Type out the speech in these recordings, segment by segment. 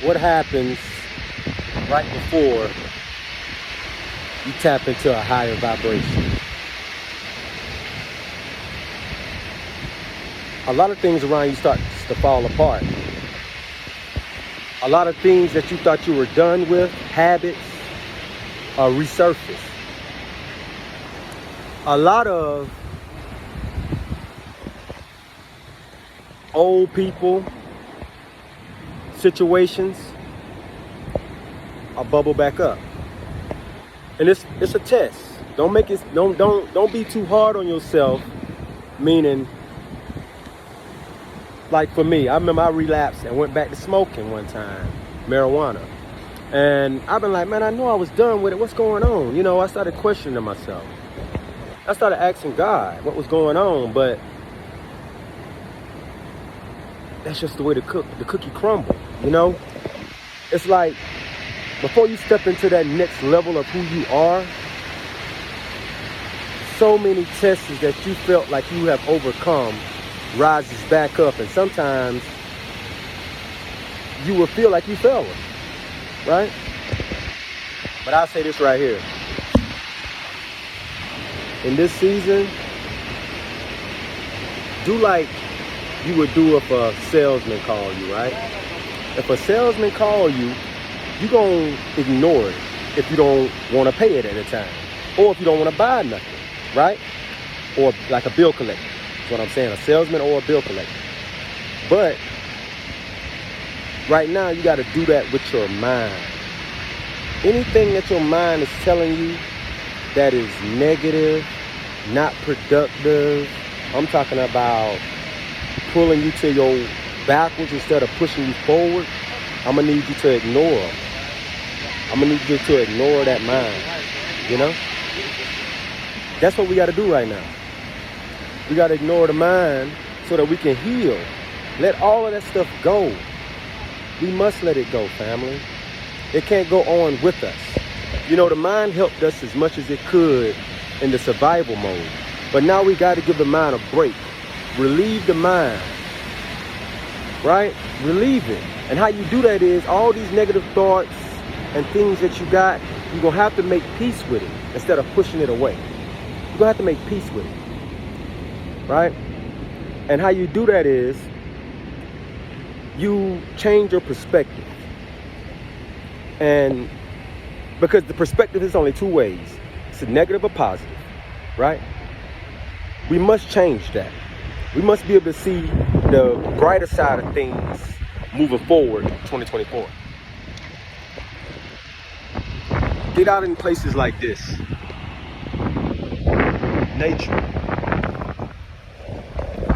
what happens right before you tap into a higher vibration. A lot of things around you start to fall apart. A lot of things that you thought you were done with, habits, resurface. A lot of old people, situations are bubble back up. And it's a test. Don't be too hard on yourself, meaning, like for me, I remember I relapsed and went back to smoking one time, marijuana. And I've been like, man, I know I was done with it. What's going on? You know, I started questioning myself. I started asking God what was going on, but that's just the way the cookie crumble, you know? It's like, before you step into that next level of who you are, so many tests that you felt like you have overcome rises back up, and sometimes you will feel like you failed, right? But I'll say this right here. In this season, do like you would do if a salesman called you, right? If a salesman call you, you're going to ignore it if you don't want to pay it at a time, or if you don't want to buy nothing, right? Or like a bill collector. That's what I'm saying, a salesman or a bill collector. But right now, you got to do that with your mind. Anything that your mind is telling you that is negative, not productive, I'm talking about pulling you to your backwards instead of pushing you forward, I'm going to need you to ignore them. I'm going to need you to ignore that mind, you know? That's what we got to do right now. We got to ignore the mind so that we can heal. Let all of that stuff go. We must let it go, family. It can't go on with us. You know, the mind helped us as much as it could in the survival mode. But now we got to give the mind a break. Relieve the mind, right? Relieve it. And how you do that is all these negative thoughts and things that you got, you're going to have to make peace with it instead of pushing it away. You're going to have to make peace with it, right? And how you do that is you change your perspective. And because the perspective is only two ways. It's a negative or positive, right? We must change that. We must be able to see the brighter side of things moving forward in 2024. Get out in places like this. Nature.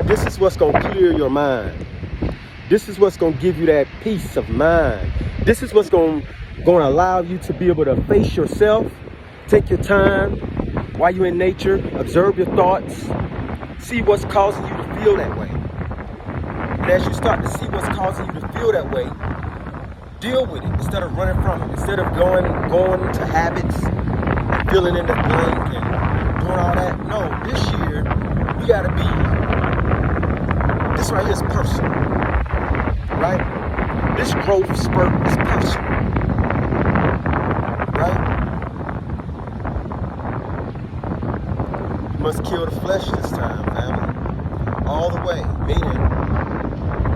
This is what's going to clear your mind. This is what's going to give you that peace of mind. This is what's going to allow you to be able to face yourself. Take your time while you're in nature. Observe your thoughts. See what's causing you to feel that way. And as you start to see what's causing you to feel that way, deal with it instead of running from it. Instead of going to habits and filling in the blank and doing all that. No, this year, we got to be, this right here is personal, right? This growth spurt is personal, right? You must kill the flesh this time, family. All the way, meaning,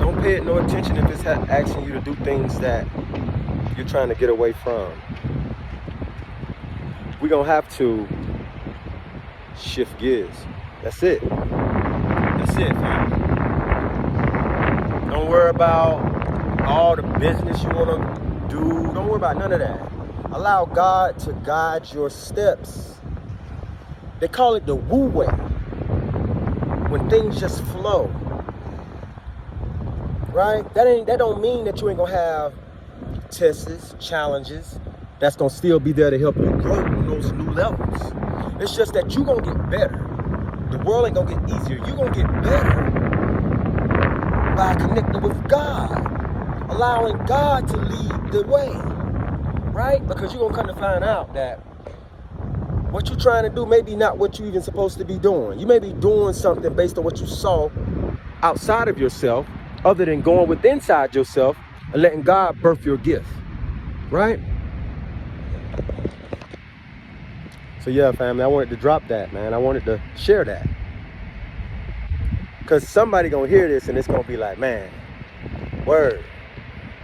don't pay it no attention if it's asking you to do things that you're trying to get away from. We're going to have to shift gears. That's it. That's it, family. Don't worry about all the business you want to do. Don't worry about none of that. Allow God to guide your steps. They call it the woo way. When things just flow. Right? That don't mean that you ain't gonna have tests, challenges that's gonna still be there to help you grow on those new levels. It's just that you gonna get better. The world ain't gonna get easier. You gonna get better by connecting with God, allowing God to lead the way, right? Because you're gonna come to find out that what you're trying to do may be not what you're even supposed to be doing. You may be doing something based on what you saw outside of yourself, other than going with inside yourself and letting God birth your gift, right? So yeah, family, I wanted to drop that, man. I wanted to share that. Because somebody gonna hear this and it's gonna be like, man, word.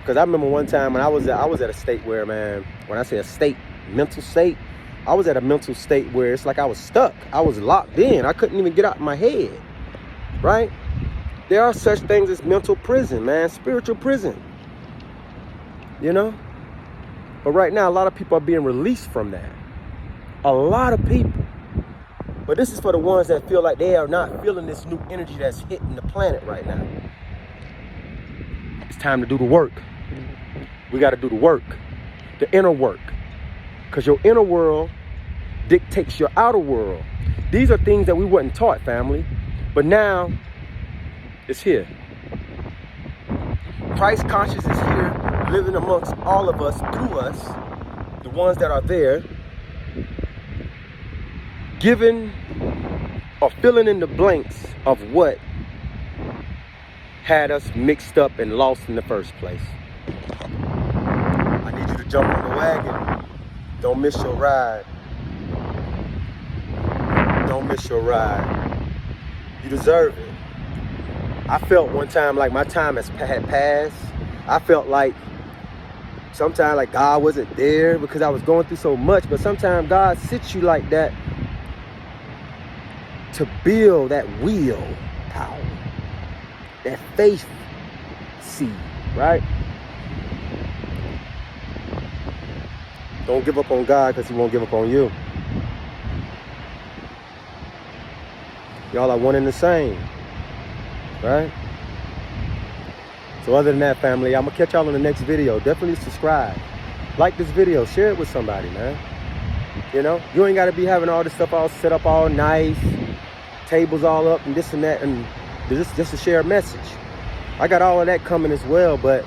Because I remember one time when I was at a state where, man, when I say a state, mental state, I was at a mental state where it's like I was stuck. I was locked in. I couldn't even get out of my head, right? There are such things as mental prison, man, spiritual prison, you know? But right now, a lot of people are being released from that. A lot of people. But this is for the ones that feel like they are not feeling this new energy that's hitting the planet right now. It's time to do the work. We got to do the work, the inner work. Because your inner world dictates your outer world. These are things that we weren't taught, family. But now, it's here. Christ conscious is here, living amongst all of us, through us, the ones that are there, giving or filling in the blanks of what had us mixed up and lost in the first place. I need you to jump on the wagon. Don't miss your ride. Don't miss your ride. You deserve it. I felt one time like my time had passed. I felt like sometimes like God wasn't there because I was going through so much. But sometimes God sits you like that to build that will power, that faith seed, right? Don't give up on God because he won't give up on you. Y'all are one and the same, right? So other than that, family, I'm going to catch y'all in the next video. Definitely subscribe. Like this video. Share it with somebody, man. You know, you ain't got to be having all this stuff all set up all nice, tables all up and this and that, and just to share a message. I got all of that coming as well, but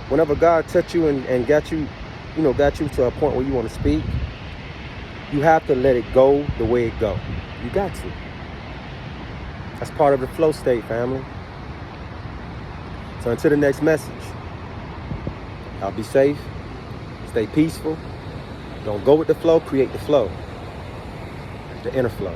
whenever God touched you and got you, got you to a point where you want to speak, you have to let it go the way it go. You got to. That's part of the flow state, family. So until the next message, y'all be safe, stay peaceful, don't go with the flow, create the flow, the inner flow.